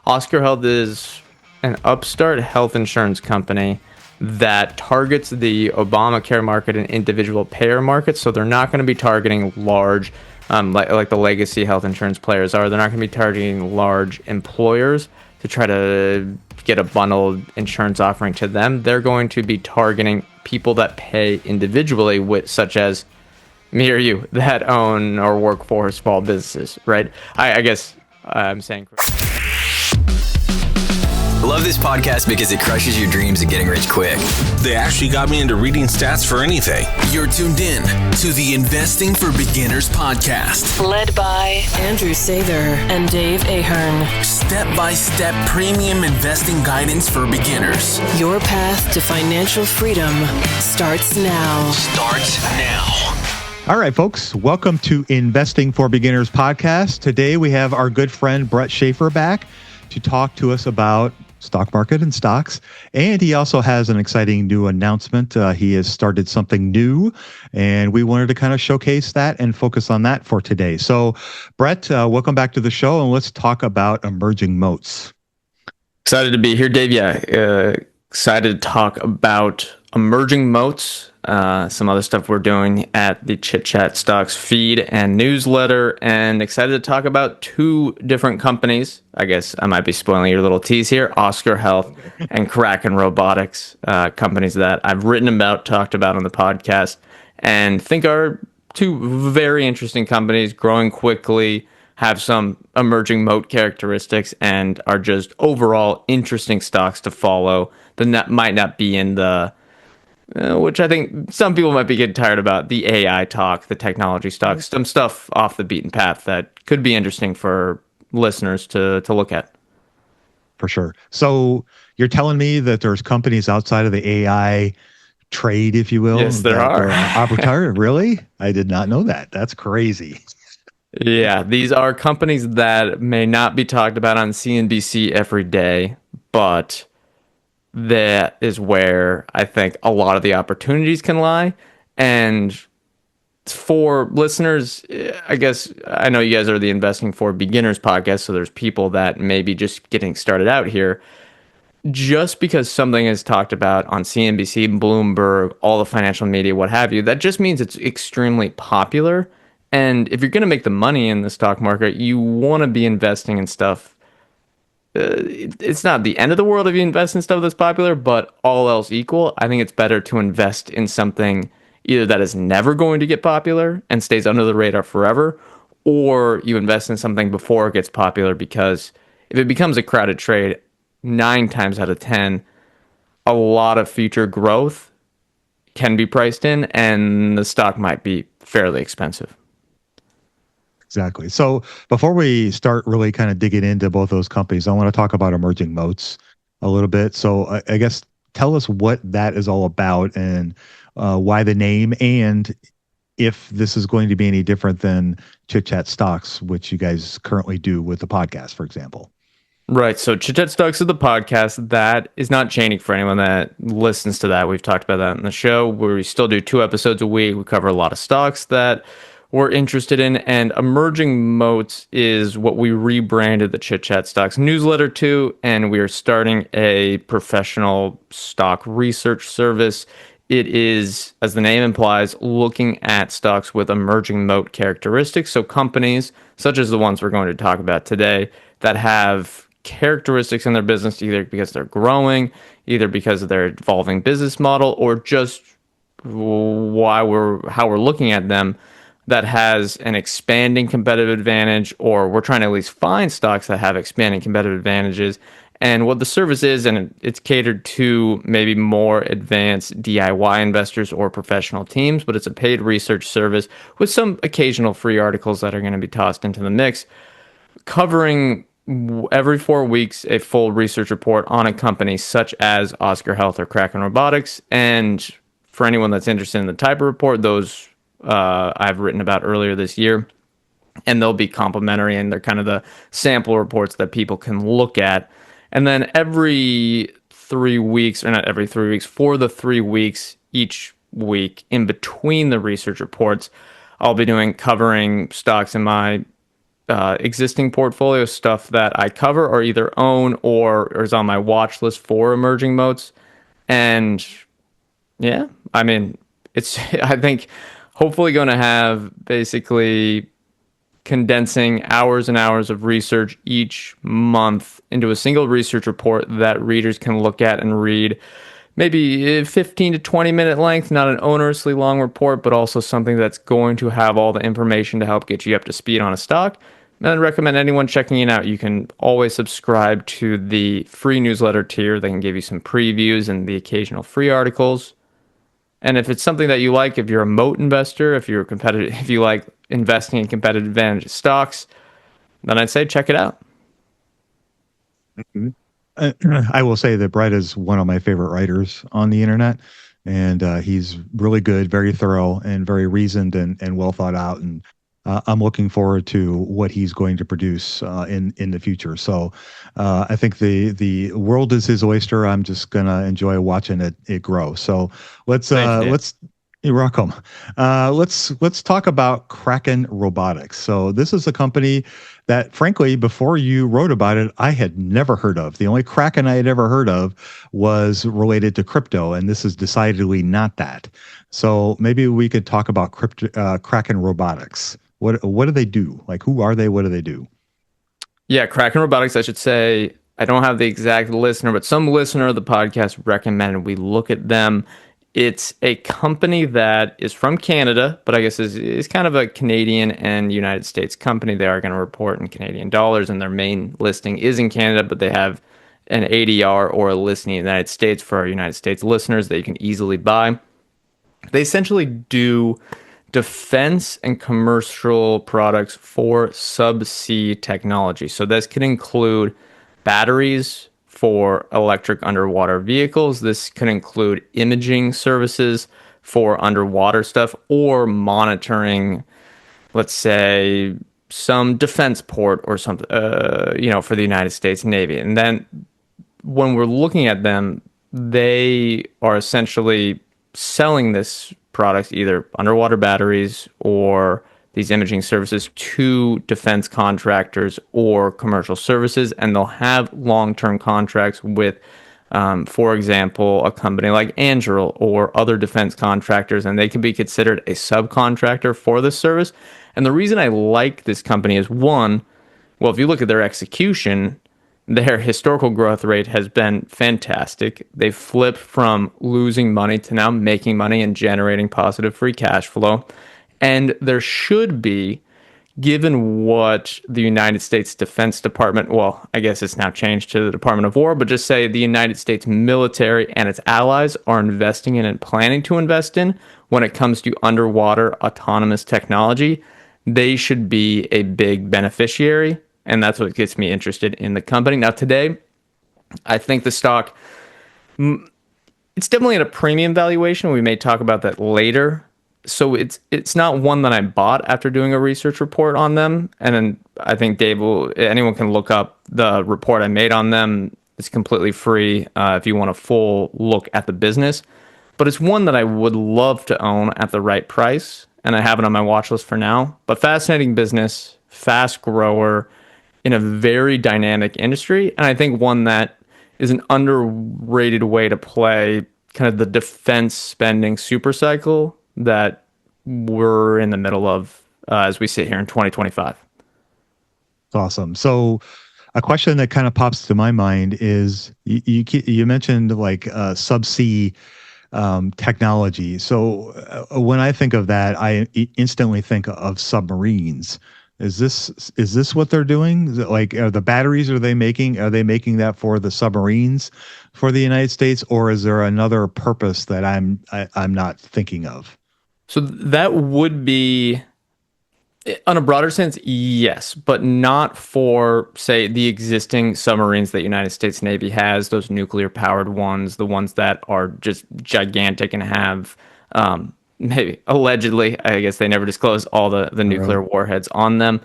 Oscar Health is an upstart health insurance company that targets the Obamacare market and individual payer market. So they're not going to be targeting large, like the legacy health insurance players are. They're not going to be targeting large employers to try to get a bundled insurance offering to them. They're going to be targeting people that pay individually, such as me or you, that own or work for small businesses, right? I guess I'm saying. I love this podcast because it crushes your dreams of getting rich quick. They actually got me into reading stats for anything. You're tuned in to the Investing for Beginners podcast. Led by Andrew Sather and Dave Ahern. Step-by-step premium investing guidance for beginners. Your path to financial freedom starts now. All right, folks, welcome to Investing for Beginners podcast. Today we have our good friend Brett Schaefer back to talk to us about stock market and stocks. And he also has an exciting new announcement. He has started something new, and we wanted to kind of showcase that and focus on that for today. So, Brett, welcome back to the show, and let's talk about emerging moats. Excited to be here, Dave. Yeah, excited to talk about emerging moats, some other stuff we're doing at the Chit Chat Stocks feed and newsletter, and excited to talk about two different companies. I guess I might be spoiling your little tease here. Oscar Health and Kraken Robotics, companies that I've written about, talked about on the podcast, and think are two very interesting companies, growing quickly, have some emerging moat characteristics, and are just overall interesting stocks to follow that might not be in the which I think some people might be getting tired about, the AI talk, the technology stocks, some stuff off the beaten path that could be interesting for listeners to look at. For sure. So you're telling me that there's companies outside of the AI trade, if you will? Yes, there are. Opportunity. Really? I did not know that. That's crazy. Yeah, these are companies that may not be talked about on CNBC every day, but that is where I think a lot of the opportunities can lie. And for listeners, I guess I know you guys are the Investing for Beginners podcast, so there's people that may be just getting started out here. Just because something is talked about on CNBC, Bloomberg, all the financial media, what have you, that just means it's extremely popular. And if you're going to make the money in the stock market, you want to be investing in stuff. It's not the end of the world if you invest in stuff that's popular, but all else equal, I think it's better to invest in something either that is never going to get popular and stays under the radar forever, or you invest in something before it gets popular, because if it becomes a crowded trade, 9 times out of 10, a lot of future growth can be priced in, and the stock might be fairly expensive. Exactly. So before we start really kind of digging into both those companies, I want to talk about emerging moats a little bit. So I guess tell us what that is all about, and why the name, and if this is going to be any different than Chit Chat Stocks, which you guys currently do with the podcast, for example. Right. So Chit Chat Stocks is the podcast. That is not changing for anyone that listens to that. We've talked about that in the show, where we still do 2 episodes a week. We cover a lot of stocks that we're interested in, and emerging moats is what we rebranded the Chit Chat Stocks newsletter to, and we are starting a professional stock research service. It is, as the name implies, looking at stocks with emerging moat characteristics, so companies such as the ones we're going to talk about today that have characteristics in their business, either because they're growing, either because of their evolving business model, or just how we're looking at them, that has an expanding competitive advantage, or we're trying to at least find stocks that have expanding competitive advantages. And what the service is, and it's catered to maybe more advanced DIY investors or professional teams, but it's a paid research service with some occasional free articles that are going to be tossed into the mix, covering every 4 weeks a full research report on a company such as Oscar Health or Kraken Robotics. And for anyone that's interested in the type of report, those I've written about earlier this year, and they'll be complimentary, and they're kind of the sample reports that people can look at. And then every 3 weeks, or not every 3 weeks, for the 3 weeks each week in between the research reports, I'll be covering stocks in my existing portfolio stuff that I cover or either own or is on my watch list for emerging moats. And yeah, I mean, it's, I think, hopefully going to have basically condensing hours and hours of research each month into a single research report that readers can look at and read. Maybe 15 to 20-minute length, not an onerously long report, but also something that's going to have all the information to help get you up to speed on a stock. And I'd recommend anyone checking it out. You can always subscribe to the free newsletter tier. They can give you some previews and the occasional free articles. And if it's something that you like, if you're a moat investor, if you're competitive, if you like investing in competitive advantage stocks, then I'd say check it out. I will say that Brett is one of my favorite writers on the internet, and he's really good, very thorough, and very reasoned and well thought out. And I'm looking forward to what he's going to produce in the future. So I think the world is his oyster. I'm just gonna enjoy watching it grow. So let's you're welcome. Let's talk about Kraken Robotics. So this is a company that, frankly, before you wrote about it, I had never heard of. The only Kraken I had ever heard of was related to crypto, and this is decidedly not that. So maybe we could talk about Kraken Robotics. What do they do? Like, who are they? What do they do? Yeah, Kraken Robotics, I should say. I don't have the exact listener, but some listener of the podcast recommended we look at them. It's a company that is from Canada, but I guess is kind of a Canadian and United States company. They are going to report in Canadian dollars, and their main listing is in Canada, but they have an ADR or a listing in the United States for our United States listeners that you can easily buy. They essentially do defense and commercial products for subsea technology. So this can include batteries for electric underwater vehicles. This could include imaging services for underwater stuff or monitoring, let's say, some defense port or something, for the United States Navy. And then when we're looking at them, they are essentially selling this product, either underwater batteries or these imaging services, to defense contractors or commercial services, and they'll have long-term contracts with, for example, a company like Anduril or other defense contractors, and they can be considered a subcontractor for this service. And the reason I like this company is, one, well, if you look at their execution, their historical growth rate has been fantastic. They've flipped from losing money to now making money and generating positive free cash flow. And there should be, given what the United States Defense Department, well, I guess it's now changed to the Department of War, but just say the United States military and its allies are investing in and planning to invest in when it comes to underwater autonomous technology, they should be a big beneficiary. And that's what gets me interested in the company. Now, today, I think the stock, it's definitely at a premium valuation. We may talk about that later. So it's not one that I bought after doing a research report on them. And then I think anyone can look up the report I made on them. It's completely free if you want a full look at the business. But it's one that I would love to own at the right price. And I have it on my watch list for now. But fascinating business, fast grower in a very dynamic industry. And I think one that is an underrated way to play kind of the defense spending super cycle that we're in the middle of as we sit here in 2025. Awesome. So a question that kind of pops to my mind is you mentioned like subsea technology. So when I think of that, I instantly think of submarines. Is this what they're doing? Is it like, are the batteries are they making that for the submarines for the United States, or is there another purpose that I'm not thinking of? So that would be, on a broader sense, yes, but not for, say, the existing submarines that United States Navy has, those nuclear-powered ones, the ones that are just gigantic and have, maybe, allegedly, I guess they never disclose all the nuclear warheads on them.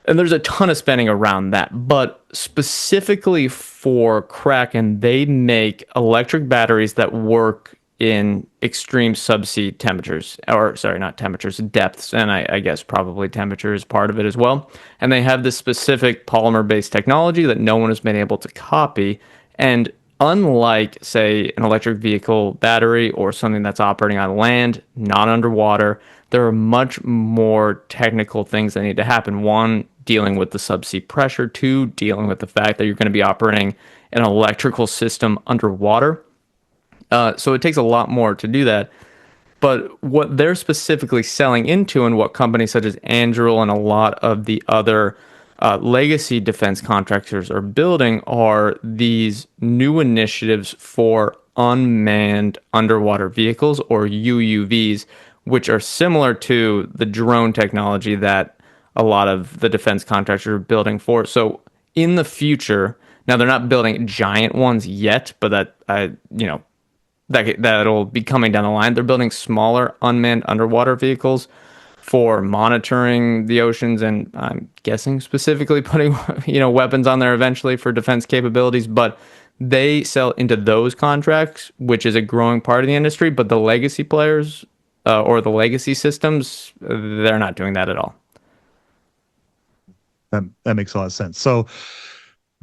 And there's a ton of spending around that. But specifically for Kraken, they make electric batteries that work in extreme subsea temperatures, or sorry, not temperatures, depths, and I guess probably temperature is part of it as well. And they have this specific polymer-based technology that no one has been able to copy. And unlike, say, an electric vehicle battery or something that's operating on land, not underwater, there are much more technical things that need to happen. One, dealing with the subsea pressure. Two, dealing with the fact that you're going to be operating an electrical system underwater. So it takes a lot more to do that. But what they're specifically selling into, and what companies such as Anduril and a lot of the other legacy defense contractors are building, are these new initiatives for unmanned underwater vehicles, or UUVs, which are similar to the drone technology that a lot of the defense contractors are building for. So in the future, now they're not building giant ones yet, but that'll be coming down the line. They're building smaller unmanned underwater vehicles for monitoring the oceans, and I'm guessing specifically putting weapons on there eventually for defense capabilities. But they sell into those contracts, which is a growing part of the industry. But the legacy players or the legacy systems, they're not doing that at all. That makes a lot of sense. So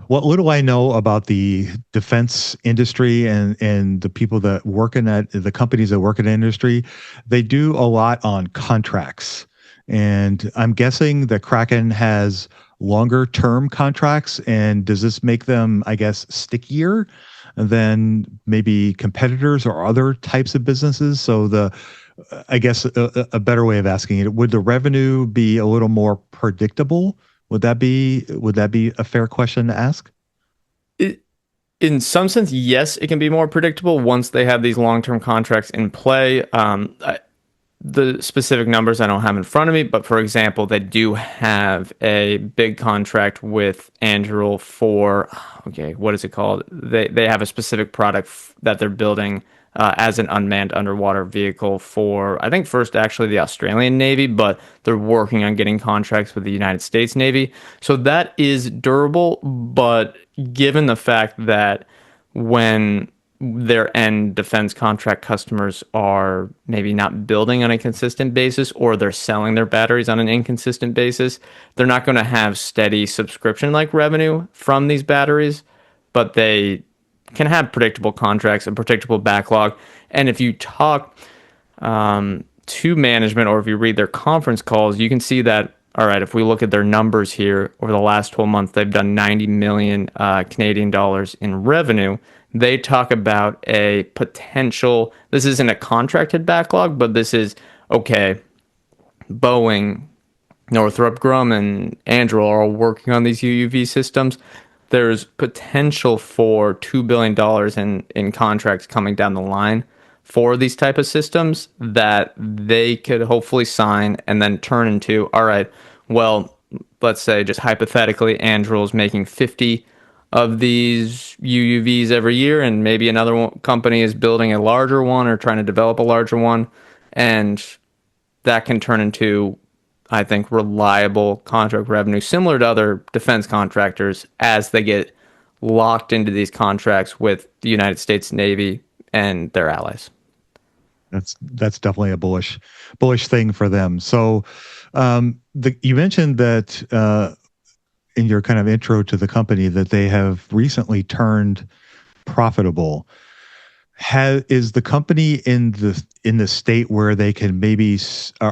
what little I know about the defense industry and the people that work in that, the companies that work in the industry, they do a lot on contracts. And I'm guessing that Kraken has longer term contracts. And does this make them, I guess, stickier than maybe competitors or other types of businesses? So I guess a better way of asking it, would the revenue be a little more predictable? Would that be a fair question to ask? In some sense, yes, it can be more predictable once they have these long-term contracts in play. The specific numbers I don't have in front of me, but for example, they do have a big contract with Anduril for, what is it called? They have a specific product that they're building as an unmanned underwater vehicle for, I think first actually the Australian Navy, but they're working on getting contracts with the United States Navy. So that is durable, but given the fact that when their end defense contract customers are maybe not building on a consistent basis, or they're selling their batteries on an inconsistent basis, they're not going to have steady subscription-like revenue from these batteries, but they can have predictable contracts and predictable backlog. And if you talk to management, or if you read their conference calls, you can see that, all right, if we look at their numbers here over the last 12 months, they've done 90 million Canadian dollars in revenue. They talk about a potential, this isn't a contracted backlog, but this is, okay, Boeing, Northrop Grumman, Anduril are all working on these UUV systems. There's potential for $2 billion in contracts coming down the line for these type of systems that they could hopefully sign and then turn into, all right, well, let's say just hypothetically, Anduril is making 50 of these UUVs every year, and maybe another company is building a larger one or trying to develop a larger one, and that can turn into, I think, reliable contract revenue, similar to other defense contractors, as they get locked into these contracts with the United States Navy and their allies. That's definitely a bullish thing for them. So you mentioned that in your kind of intro to the company that they have recently turned profitable. Is the company in the state where they can maybe,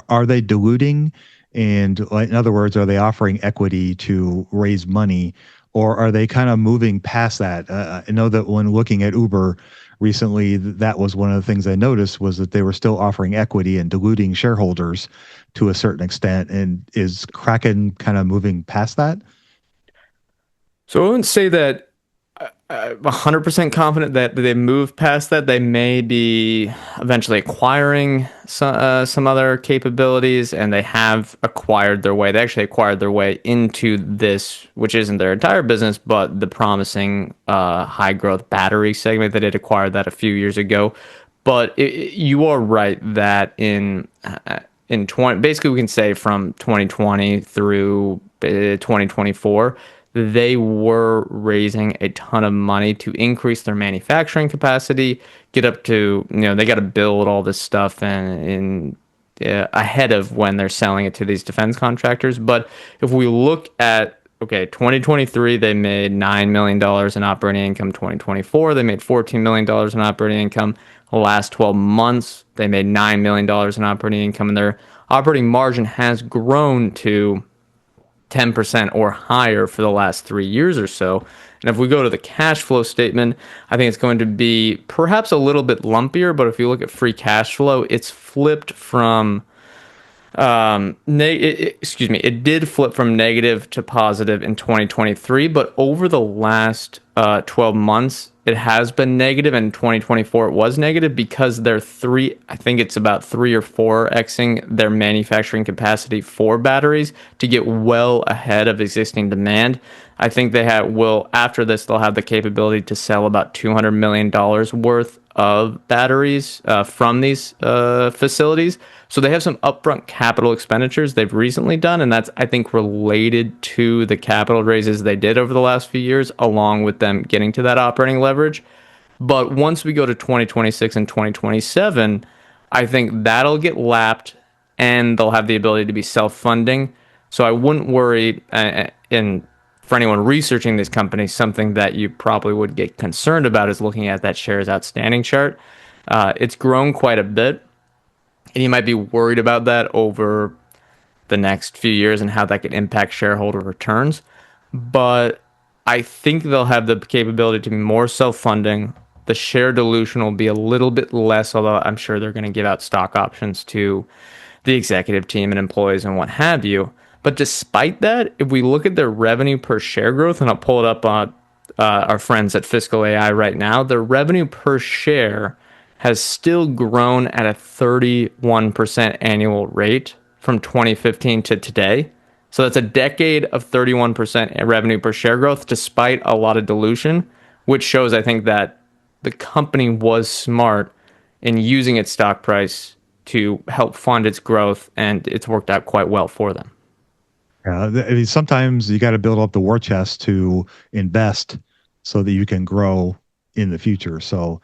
are they diluting? And in other words, are they offering equity to raise money, or are they kind of moving past that? I know that when looking at Uber recently, that was one of the things I noticed, was that they were still offering equity and diluting shareholders to a certain extent. And is Kraken kind of moving past that? So I wouldn't say that I'm 100% confident that they moved past that. They may be eventually acquiring some other capabilities, and they have acquired their way. They actually acquired their way into this, which isn't their entire business, but the promising high growth battery segment. They did acquire that a few years ago. But you are right that in 20, basically we can say from 2020 through 2024, they were raising a ton of money to increase their manufacturing capacity, get up to, they got to build all this stuff ahead of when they're selling it to these defense contractors. But if we look at, 2023, they made $9 million in operating income. 2024, they made $14 million in operating income. The last 12 months, they made $9 million in operating income, and their operating margin has grown to 10% or higher for the last 3 years or so. And if we go to the cash flow statement, I think it's going to be perhaps a little bit lumpier, but if you look at free cash flow, it's flipped from it did flip from negative to positive in 2023, but over the last 12 months, it has been negative. And in 2024, it was negative because I think it's about 3 or 4xing their manufacturing capacity for batteries to get well ahead of existing demand. I think after this, they'll have the capability to sell about $200 million worth of batteries from these facilities. So they have some upfront capital expenditures they've recently done, and that's, I think, related to the capital raises they did over the last few years, along with them getting to that operating leverage. But once we go to 2026 and 2027, I think that'll get lapped, and they'll have the ability to be self-funding. So I wouldn't worry, and for anyone researching these companies, something that you probably would get concerned about is looking at that shares outstanding chart. It's grown quite a bit, and you might be worried about that over the next few years and how that could impact shareholder returns. But I think they'll have the capability to be more self-funding. The share dilution will be a little bit less, although I'm sure they're going to give out stock options to the executive team and employees and what have you. But despite that, if we look at their revenue per share growth, and I'll pull it up on our friends at Fiscal AI right now, their revenue per share has still grown at a 31% annual rate from 2015 to today. So that's a decade of 31% revenue per share growth, despite a lot of dilution, which shows, I think, that the company was smart in using its stock price to help fund its growth, and it's worked out quite well for them. Yeah, I mean, sometimes you got to build up the war chest to invest so that you can grow in the future. So,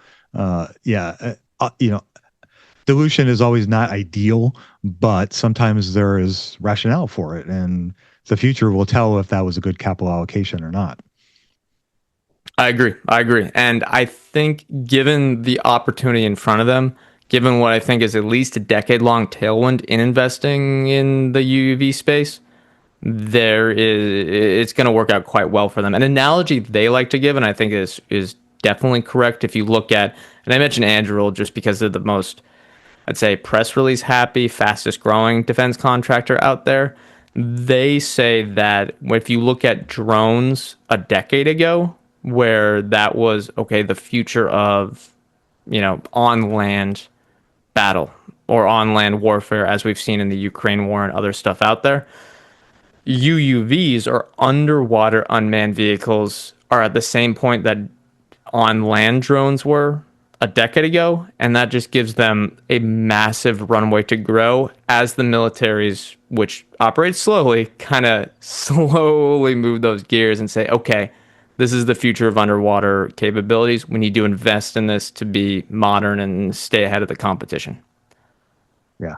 dilution is always not ideal, but sometimes there is rationale for it, and the future will tell if that was a good capital allocation or not. I agree. And I think given the opportunity in front of them, given what I think is at least a decade-long tailwind in investing in the UUV space, it's going to work out quite well for them. An analogy they like to give, and I think is definitely correct, if you look at, and I mentioned Anduril just because they're the most, I'd say, press release happy, fastest growing defense contractor out there. They say that if you look at drones a decade ago, where that was, the future of, on land battle or on land warfare, as we've seen in the Ukraine war and other stuff out there, UUVs, or underwater unmanned vehicles, are at the same point that on land drones were a decade ago, and that just gives them a massive runway to grow as the militaries, which operate slowly, kind of slowly move those gears and say, okay, this is the future of underwater capabilities. We need to invest in this to be modern and stay ahead of the competition. Yeah.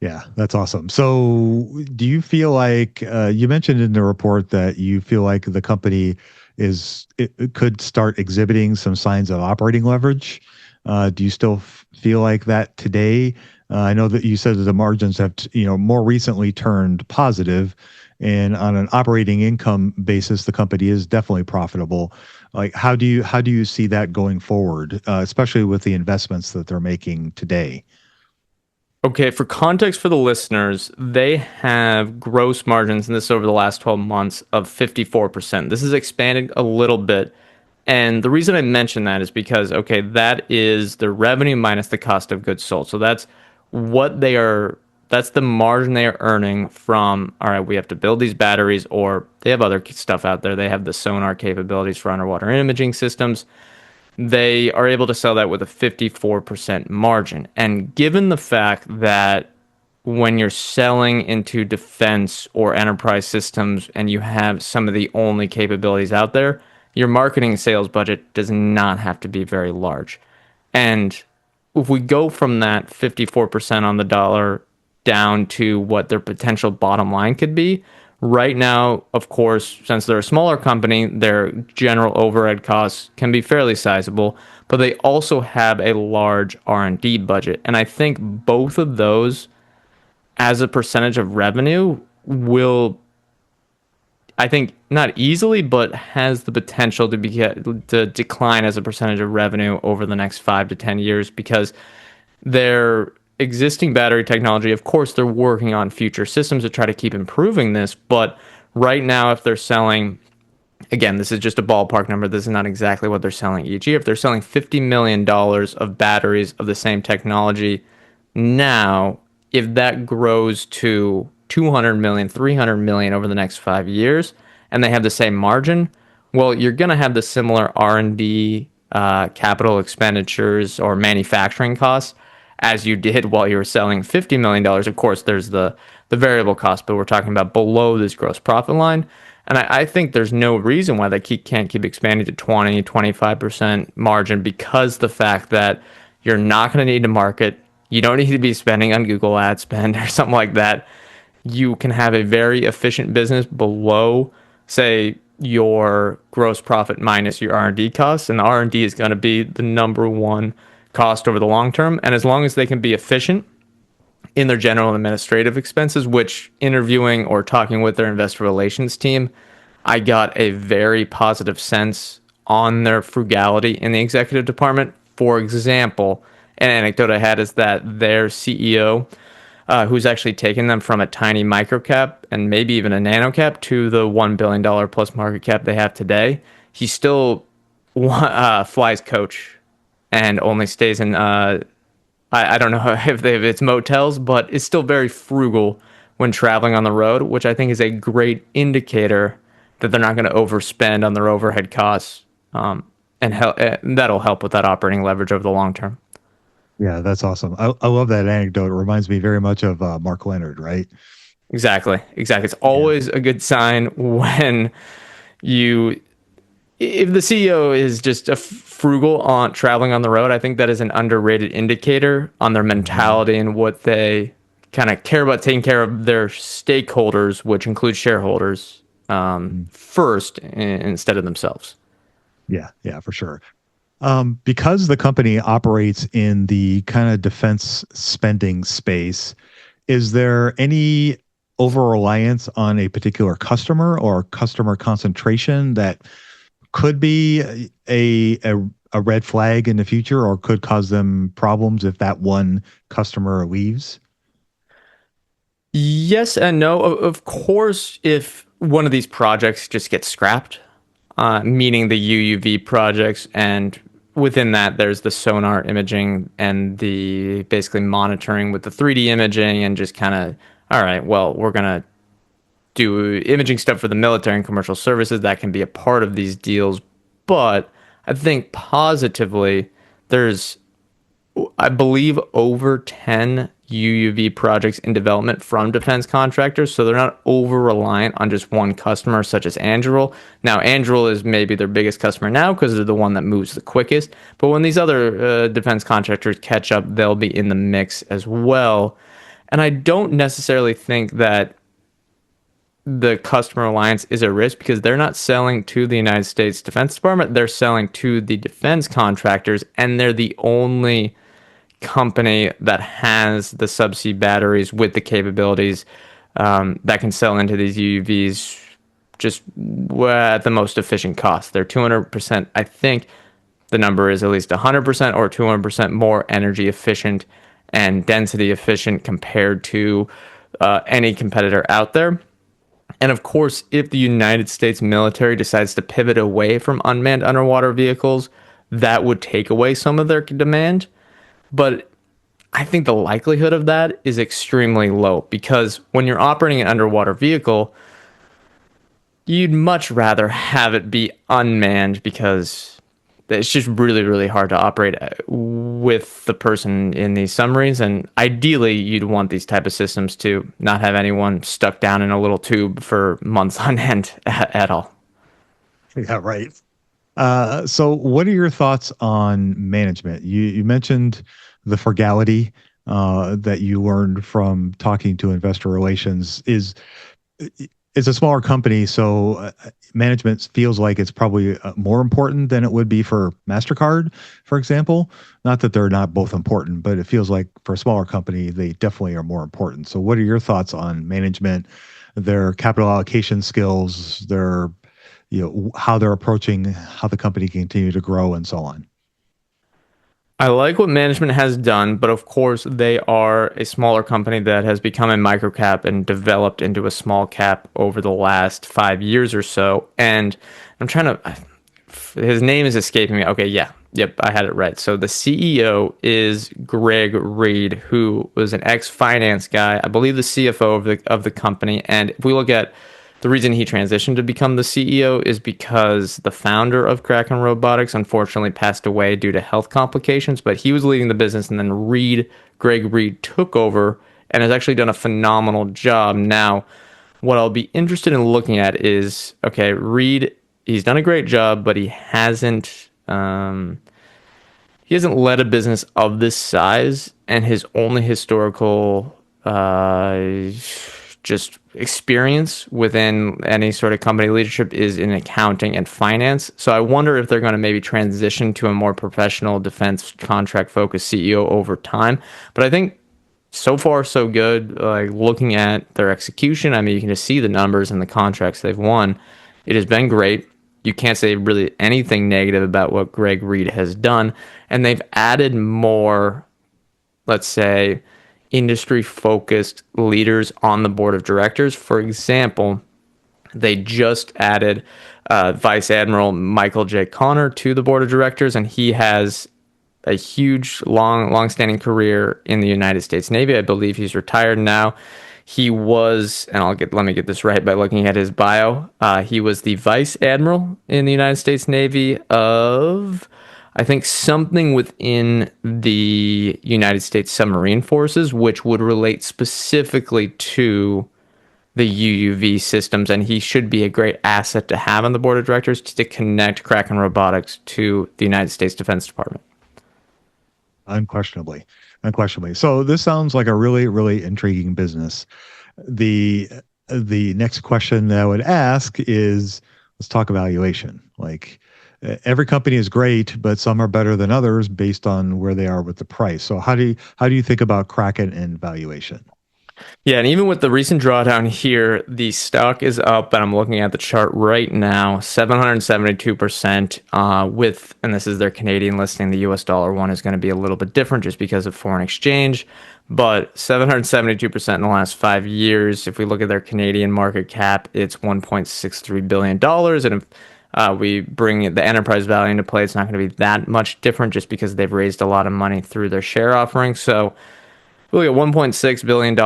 Yeah, that's awesome. So do you feel like, you mentioned in the report that you feel like the company it could start exhibiting some signs of operating leverage? Do you still feel like that today? I know that you said that the margins have, more recently turned positive, and on an operating income basis, the company is definitely profitable. Like, how do you see that going forward, especially with the investments that they're making today? Okay, for context for the listeners, they have gross margins, and this is over the last 12 months, of 54%. This has expanded a little bit. And the reason I mention that is because, that is the revenue minus the cost of goods sold. So that's the margin they are earning from, all right, we have to build these batteries, or they have other stuff out there. They have the sonar capabilities for underwater imaging systems. They are able to sell that with a 54% margin. And given the fact that when you're selling into defense or enterprise systems and you have some of the only capabilities out there, your marketing and sales budget does not have to be very large. And if we go from that 54% on the dollar down to what their potential bottom line could be, right now, of course, since they're a smaller company, their general overhead costs can be fairly sizable, but they also have a large R&D budget. And I think both of those as a percentage of revenue will, I think, not easily, but has the potential to decline as a percentage of revenue over the next 5 to 10 years, because their existing battery technology, of course, they're working on future systems to try to keep improving this. But right now, if they're selling, again, this is just a ballpark number, this is not exactly what they're selling each year. If they're selling $50 million of batteries of the same technology now, if that grows to 200 million, 300 million over the next 5 years, and they have the same margin, well, you're going to have the similar R&D, capital expenditures or manufacturing costs as you did while you were selling $50 million. Of course, there's the variable cost, but we're talking about below this gross profit line. And I think there's no reason why they can't keep expanding to 20, 25% margin, because the fact that you're not going to need to market, you don't need to be spending on Google ad spend or something like that. You can have a very efficient business below, say, your gross profit minus your R&D costs, and the R&D is going to be the number one cost over the long term. And as long as they can be efficient in their general and administrative expenses, which, interviewing or talking with their investor relations team, I got a very positive sense on their frugality in the executive department. For example, an anecdote I had is that their CEO, who's actually taken them from a tiny microcap and maybe even a nanocap to the $1 billion plus market cap they have today, he still flies coach and only stays in, I don't know if it's motels, but is still very frugal when traveling on the road, which I think is a great indicator that they're not going to overspend on their overhead costs, and that'll help with that operating leverage over the long term. Yeah, that's awesome. I love that anecdote. It reminds me very much of Mark Leonard, right? Exactly. It's always a good sign when if the CEO is just a frugal on traveling on the road. I think that is an underrated indicator on their mentality and what they kind of care about, taking care of their stakeholders, which includes shareholders, first instead of themselves. Yeah, for sure. Because the company operates in the kind of defense spending space, is there any over-reliance on a particular customer or customer concentration that could be a red flag in the future, or could cause them problems if that one customer leaves? Yes and no. Of course, if one of these projects just gets scrapped, meaning the UUV projects, and within that there's the sonar imaging and the basically monitoring with the 3D imaging, and just kind of, all right, well, we're going to do imaging stuff for the military and commercial services. That can be a part of these deals. But I think positively, there's, I believe, over 10 UUV projects in development from defense contractors, so they're not over reliant on just one customer, such as Anduril. Now, Anduril is maybe their biggest customer now because they're the one that moves the quickest. But when these other defense contractors catch up, they'll be in the mix as well. And I don't necessarily think that the customer alliance is a risk, because they're not selling to the United States Defense Department. They're selling to the defense contractors, and they're the only company that has the subsea batteries with the capabilities that can sell into these UUVs just at the most efficient cost. They're 200%, I think the number is at least 100% or 200% more energy efficient and density efficient compared to any competitor out there. And of course, if the United States military decides to pivot away from unmanned underwater vehicles, that would take away some of their demand. But I think the likelihood of that is extremely low, because when you're operating an underwater vehicle, you'd much rather have it be unmanned, because it's just really, really hard to operate with the person in these submarines. And ideally, you'd want these type of systems to not have anyone stuck down in a little tube for months on end at all. Yeah, right. So what are your thoughts on management? You mentioned the frugality that you learned from talking to investor relations is a smaller company, so management feels like it's probably more important than it would be for MasterCard, for example. Not that they're not both important, but it feels like for a smaller company, they definitely are more important. So what are your thoughts on management, their capital allocation skills, their how they're approaching how the company can continue to grow and so on? I like what management has done, but of course they are a smaller company that has become a microcap and developed into a small cap over the last 5 years or so. And I'm trying to, his name is escaping me. Okay, yeah, yep, I had it right. So the CEO is Greg Reed, who was an ex-finance guy, I believe the CFO of the company. And if we look at the reason he transitioned to become the CEO is because the founder of Kraken Robotics unfortunately passed away due to health complications, but he was leading the business, and then Greg Reed took over and has actually done a phenomenal job. Now, what I'll be interested in looking at is, okay, Reed, he's done a great job, but he hasn't led a business of this size, and his only historical just experience within any sort of company leadership is in accounting and finance. So I wonder if they're going to maybe transition to a more professional defense contract focused CEO over time. But I think so far so good. Like looking at their execution, I mean, you can just see the numbers and the contracts they've won. It has been great. You can't say really anything negative about what Greg Reed has done. And they've added more, let's say, industry-focused leaders on the board of directors. For example, they just added Vice Admiral Michael J. Connor to the board of directors, and he has a huge, long-standing career in the United States Navy. I believe he's retired now. He was, and let me get this right by looking at his bio. He was the Vice Admiral in the United States Navy of, I think, something within the United States Submarine Forces, which would relate specifically to the UUV systems. And he should be a great asset to have on the board of directors to connect Kraken Robotics to the United States Defense Department. Unquestionably. So this sounds like a really, really intriguing business. The next question that I would ask is, let's talk evaluation. Like, every company is great, but some are better than others based on where they are with the price. So how do you think about Kraken and valuation? Yeah, and even with the recent drawdown here, the stock is up, and I'm looking at the chart right now, 772%. And this is their Canadian listing. The US dollar one is going to be a little bit different just because of foreign exchange, but 772% in the last 5 years. If we look at their Canadian market cap, it's $1.63 billion. And if we bring the enterprise value into play, it's not going to be that much different just because they've raised a lot of money through their share offering. So we look at $1.6 billion,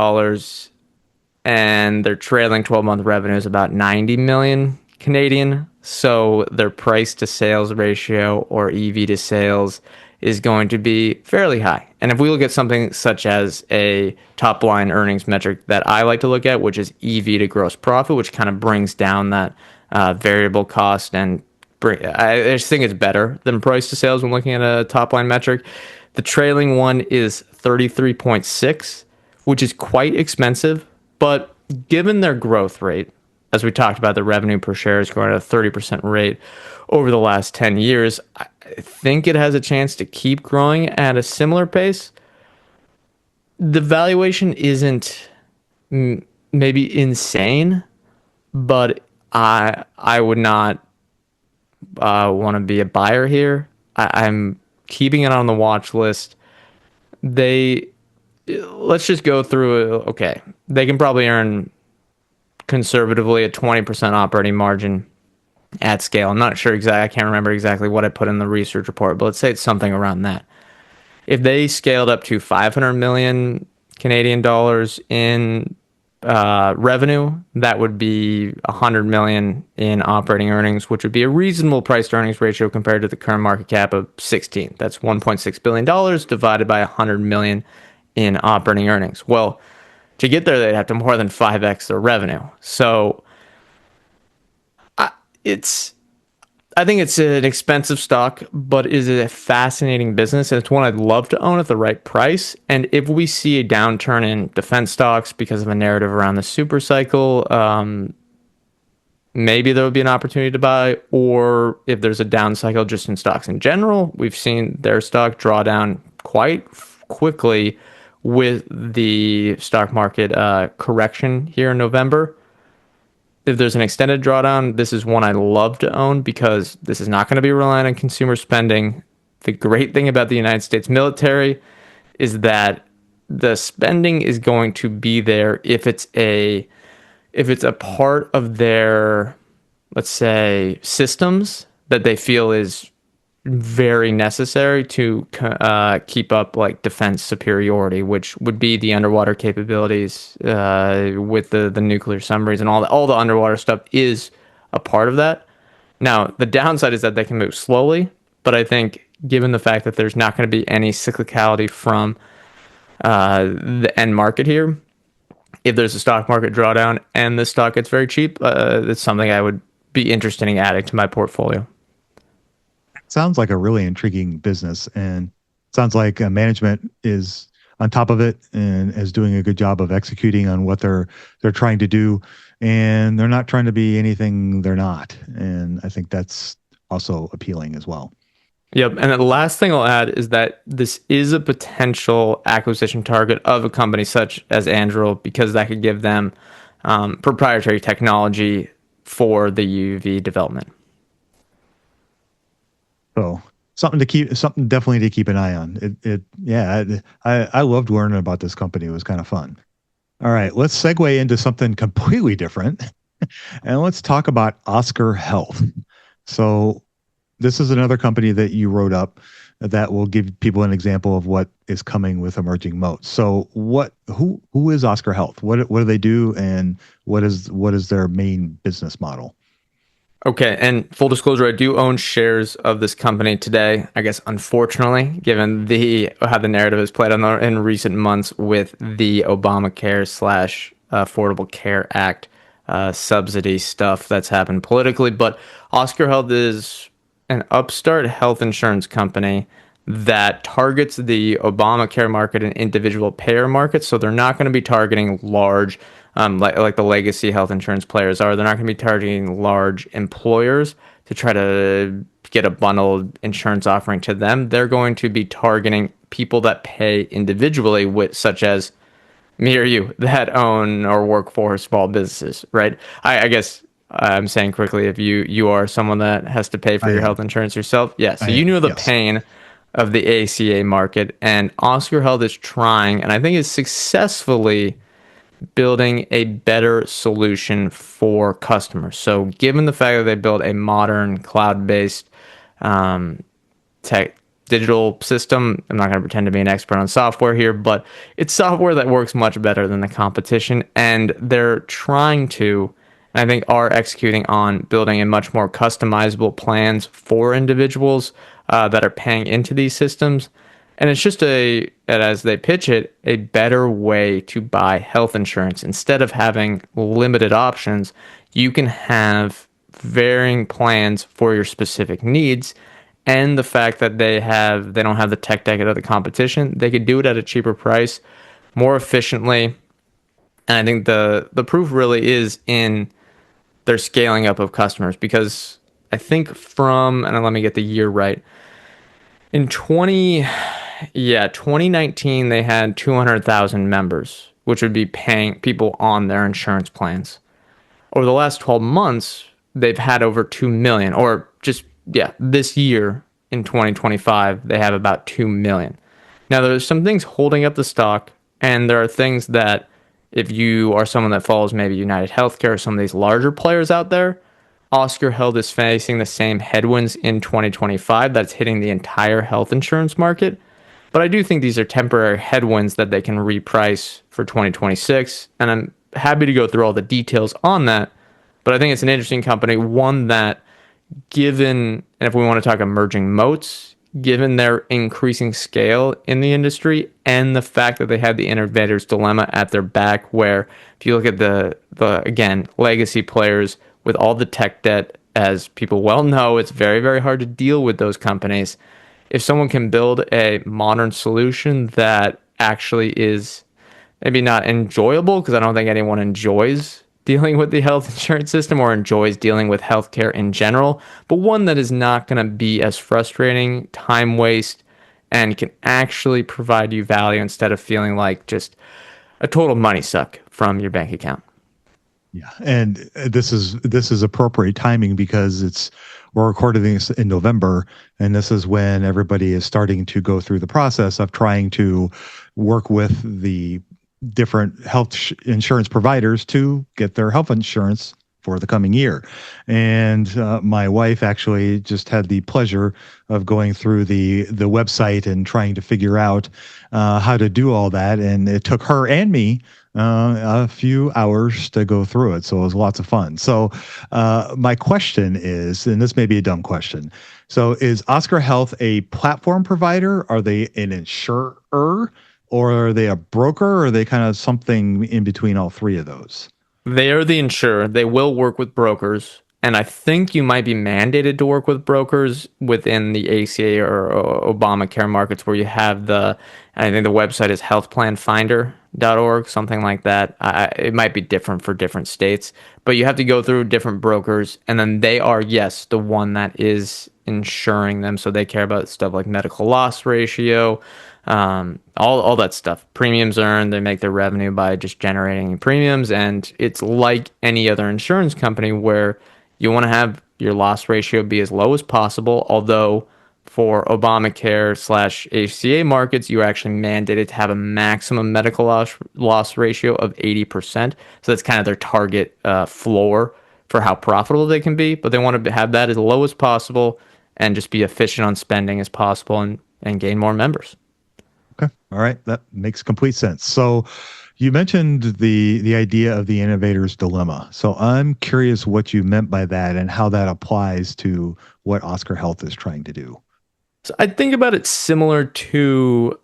and their trailing 12-month revenue is about 90 million Canadian. So their price to sales ratio, or EV to sales, is going to be fairly high. And if we look at something such as a top line earnings metric that I like to look at, which is EV to gross profit, which kind of brings down that variable cost, and I just think it's better than price to sales when looking at a top line metric. The trailing one is 33.6, which is quite expensive, but given their growth rate, as we talked about, the revenue per share is growing at a 30% rate over the last 10 years. I think it has a chance to keep growing at a similar pace. The valuation isn't maybe insane, but I would not want to be a buyer here. I'm keeping it on the watch list. Let's just go through. Okay, they can probably earn conservatively a 20% operating margin at scale. I'm not sure exactly. I can't remember exactly what I put in the research report, but let's say it's something around that. If they scaled up to 500 million Canadian dollars in revenue, that would be 100 million in operating earnings, which would be a reasonable price to earnings ratio compared to the current market cap of 16. That's 1.6 billion dollars divided by 100 million in operating earnings. Well, to get there, they'd have to more than 5x their revenue. So it's I think it's an expensive stock, but it is a fascinating business, and it's one I'd love to own at the right price. And if we see a downturn in defense stocks because of a narrative around the super cycle, maybe there would be an opportunity to buy. Or if there's a down cycle just in stocks in general, we've seen their stock draw down quite quickly with the stock market correction here in November. If there's an extended drawdown, this is one I love to own because this is not going to be reliant on consumer spending. The great thing about the United States military is that the spending is going to be there if it's a part of their, let's say, systems that they feel is very necessary to keep up like defense superiority, which would be the underwater capabilities with the nuclear submarines and all the underwater stuff is a part of that. Now, the downside is that they can move slowly, but I think given the fact that there's not going to be any cyclicality from the end market here, if there's a stock market drawdown and the stock gets very cheap, it's something I would be interested in adding to my portfolio. Sounds like a really intriguing business, and sounds like management is on top of it and is doing a good job of executing on what they're trying to do, and they're not trying to be anything they're not. And I think that's also appealing as well. Yep. And the last thing I'll add is that this is a potential acquisition target of a company such as Anduril, because that could give them proprietary technology for the UUV development. So something definitely to keep an eye on. I loved learning about this company. It was kind of fun. All right, let's segue into something completely different, and let's talk about Oscar Health. So this is another company that you wrote up that will give people an example of what is coming with emerging moats. So who is Oscar Health? What do they do, and what is their main business model? Okay, and full disclosure, I do own shares of this company today. I guess, unfortunately, given how the narrative has played on in recent months with the Obamacare / Affordable Care Act subsidy stuff that's happened politically. But Oscar Health is an upstart health insurance company that targets the Obamacare market and individual payer markets. So they're not going to be targeting large, like the legacy health insurance players are. They're not going to be targeting large employers to try to get a bundled insurance offering to them. They're going to be targeting people that pay individually, such as me or you, that own or work for small businesses, right? I guess I'm saying quickly, if you are someone that has to pay for your health insurance yourself, so you know the pain of the ACA market, and Oscar Health is trying, and I think is successfully building a better solution for customers. So given the fact that they built a modern cloud-based digital system, I'm not going to pretend to be an expert on software here, but it's software that works much better than the competition, and they're trying to, and I think are executing on building a much more customizable plans for individuals that are paying into these systems. And it's just as they pitch it, a better way to buy health insurance. Instead of having limited options, you can have varying plans for your specific needs. And the fact that they don't have the tech debt of the competition, they could do it at a cheaper price, more efficiently. And I think the proof really is in their scaling up of customers, because I think and let me get the year right. In 2019, they had 200,000 members, which would be paying people on their insurance plans. Over the last 12 months, they've had over 2 million, this year in 2025, they have about 2 million. Now, there's some things holding up the stock, and there are things that if you are someone that follows maybe United Healthcare or some of these larger players out there, Oscar Health is facing the same headwinds in 2025 that's hitting the entire health insurance market. But I do think these are temporary headwinds that they can reprice for 2026. And happy to go through all the details on that. But I think it's an interesting company, one that, given, and if we want to talk emerging moats, given their increasing scale in the industry and the fact that they had the innovator's dilemma at their back, where if you look at the again, legacy players with all the tech debt, as people well know, it's very, very hard to deal with those companies. If someone can build a modern solution that actually is maybe not enjoyable, because I don't think anyone enjoys dealing with the health insurance system or enjoys dealing with healthcare in general, but one that is not going to be as frustrating, time waste, and can actually provide you value instead of feeling like just a total money suck from your bank account. Yeah, and this is appropriate timing because we're recording this in November, and this is when everybody is starting to go through the process of trying to work with the different health insurance providers to get their health insurance for the coming year. And my wife actually just had the pleasure of going through the website and trying to figure out how to do all that. And it took her and me a few hours to go through it. So it was lots of fun. So my question is, and this may be a dumb question. So is Oscar Health a platform provider? Are they an insurer? Or are they a broker? Or are they kind of something in between all three of those? They are the insurer. They will work with brokers. And I think you might be mandated to work with brokers within the ACA or Obamacare markets where you have I think the website is healthplanfinder.org, something like that. It might be different for different states, but you have to go through different brokers. And then they are, yes, the one that is insuring them. So they care about stuff like medical loss ratio, all that stuff. Premiums earned, they make their revenue by just generating premiums. And it's like any other insurance company where you want to have your loss ratio be as low as possible, although for Obamacare/ACA markets, you're actually mandated to have a maximum medical loss ratio of 80%. So that's kind of their target floor for how profitable they can be. But they want to have that as low as possible and just be efficient on spending as possible and gain more members. Okay. All right. That makes complete sense. So you mentioned the idea of the innovator's dilemma. So I'm curious what you meant by that and how that applies to what Oscar Health is trying to do. So I think about it similar to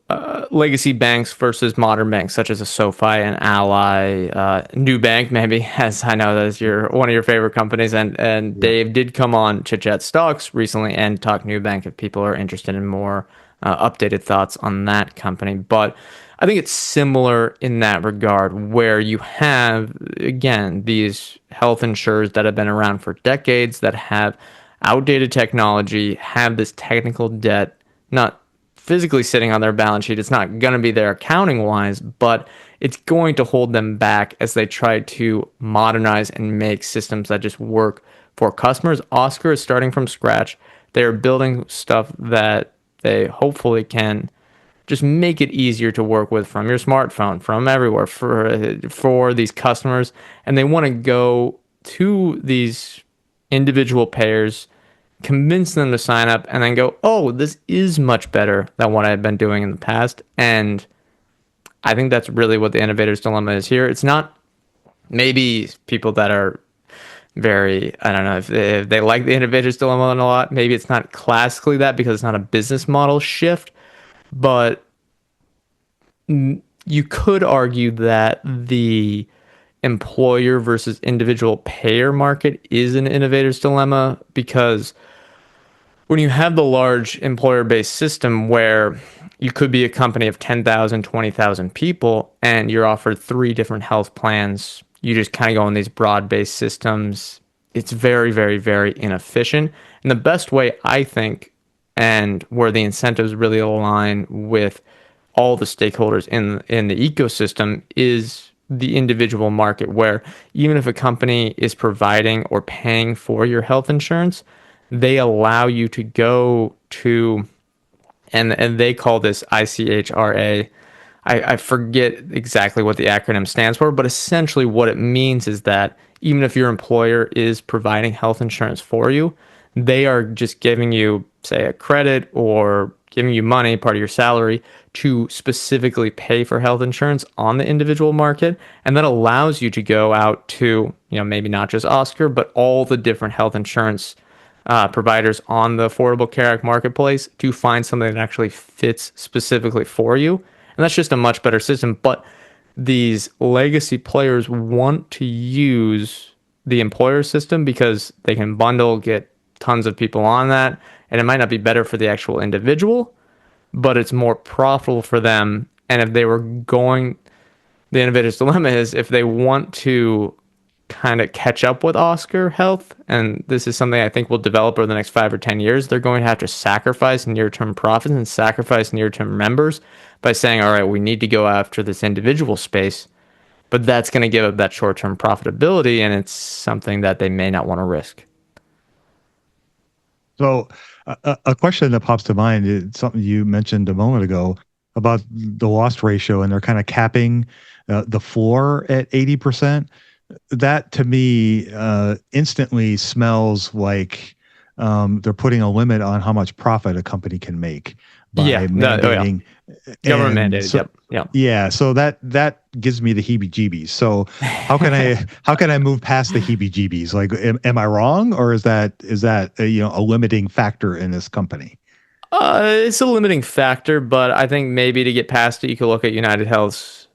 legacy banks versus modern banks, such as a SoFi and Ally, New Bank, maybe, as I know that's one of your favorite companies. And Dave did come on Chit Chat Stocks recently and talk New Bank if people are interested in more updated thoughts on that company. But I think it's similar in that regard, where you have, again, these health insurers that have been around for decades that have outdated technology, have this technical debt, not physically sitting on their balance sheet. It's not going to be there accounting wise, but it's going to hold them back as they try to modernize and make systems that just work for customers. Oscar is starting from scratch. They're building stuff that they hopefully can just make it easier to work with from your smartphone, from everywhere for these customers. And they want to go to these individual payers, convince them to sign up, and then go, oh, this is much better than what I've been doing in the past. And I think that's really what the innovator's dilemma is here. It's not maybe people that are very, I don't know if they like the innovator's dilemma a lot. Maybe it's not classically that because it's not a business model shift, but you could argue that the employer versus individual payer market is an innovator's dilemma, because when you have the large employer-based system where you could be a company of 10,000, 20,000 people and you're offered 3 different health plans, you just kind of go in these broad-based systems. It's very, very, very inefficient. And the best way, I think, and where the incentives really align with all the stakeholders in the ecosystem, is the individual market, where even if a company is providing or paying for your health insurance, they allow you to go to, and they call this ICHRA. I forget exactly what the acronym stands for, but essentially what it means is that even if your employer is providing health insurance for you, they are just giving you, say, a credit or giving you money, part of your salary, to specifically pay for health insurance on the individual market. And that allows you to go out to, maybe not just Oscar, but all the different health insurance providers on the Affordable Care Act marketplace to find something that actually fits specifically for you. And that's just a much better system. But these legacy players want to use the employer system because they can bundle, get tons of people on that, and it might not be better for the actual individual, but it's more profitable for them. And if they were going, the innovator's dilemma is if they want to kind of catch up with Oscar Health, and this is something I think will develop over the next 5 or 10 years, they're going to have to sacrifice near-term profits and sacrifice near-term members by saying, all right, we need to go after this individual space, but that's going to give up that short-term profitability, and it's something that they may not want to risk. So a question that pops to mind is something you mentioned a moment ago about the loss ratio, and they're kind of capping the floor at 80%. That to me instantly smells like they're putting a limit on how much profit a company can make by mandating. Government mandated. Yep. Yeah. So that gives me the heebie-jeebies. So how can I move past the heebie-jeebies? Like, am I wrong, or is that a limiting factor in this company? It's a limiting factor, but I think maybe to get past it, you could look at United Health's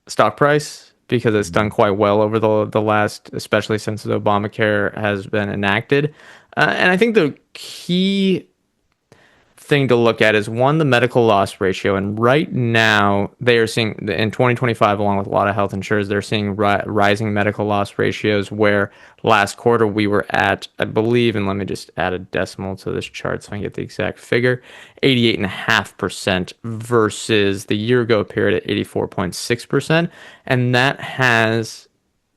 stock price, because it's done quite well over the last, especially since the Obamacare has been enacted. And I think the key thing to look at is, one, the medical loss ratio. And right now, they are seeing, in 2025, along with a lot of health insurers, they're seeing rising medical loss ratios, where last quarter we were at, I believe, and let me just add a decimal to this chart so I can get the exact figure, 88.5% versus the year ago period at 84.6%. And that has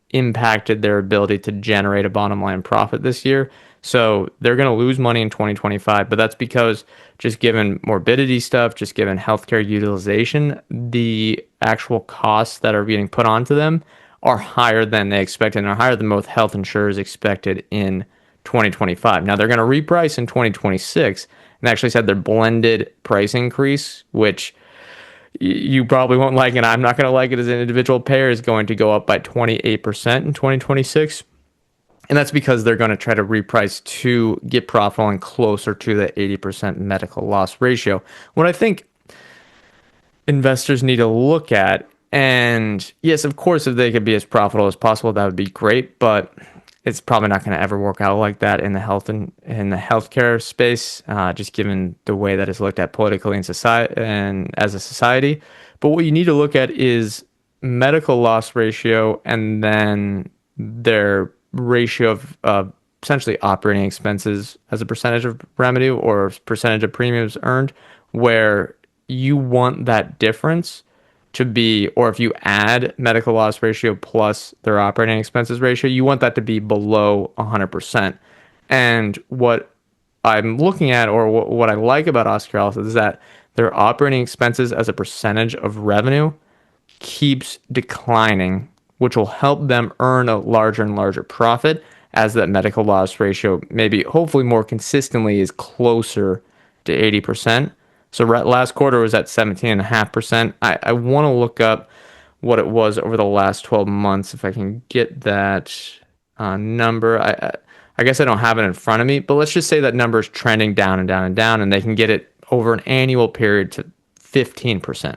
impacted their ability to generate a bottom line profit this year. So they're going to lose money in 2025, but that's because, just given morbidity stuff, just given healthcare utilization, the actual costs that are getting put onto them are higher than they expected, and are higher than most health insurers expected in 2025. Now they're going to reprice in 2026, and they actually said their blended price increase, which you probably won't like, and I'm not going to like it as an individual payer, is going to go up by 28% in 2026. And that's because they're going to try to reprice to get profitable and closer to the 80% medical loss ratio. What I think investors need to look at, and yes, of course, if they could be as profitable as possible, that would be great, but it's probably not going to ever work out like that in the health and in the healthcare space, just given the way that it's looked at politically in society and as a society. But what you need to look at is medical loss ratio, and then their ratio of essentially operating expenses as a percentage of revenue or percentage of premiums earned, where you want that difference to be, or if you add medical loss ratio plus their operating expenses ratio, you want that to be below 100%. And what I'm looking at, or what I like about Oscar Health, is that their operating expenses as a percentage of revenue keeps declining, which will help them earn a larger and larger profit as that medical loss ratio, maybe hopefully more consistently, is closer to 80%. So last quarter was at 17.5%. I want to look up what it was over the last 12 months, if I can get that number. I guess I don't have it in front of me, but let's just say that number is trending down and down and down, and they can get it over an annual period to 15%.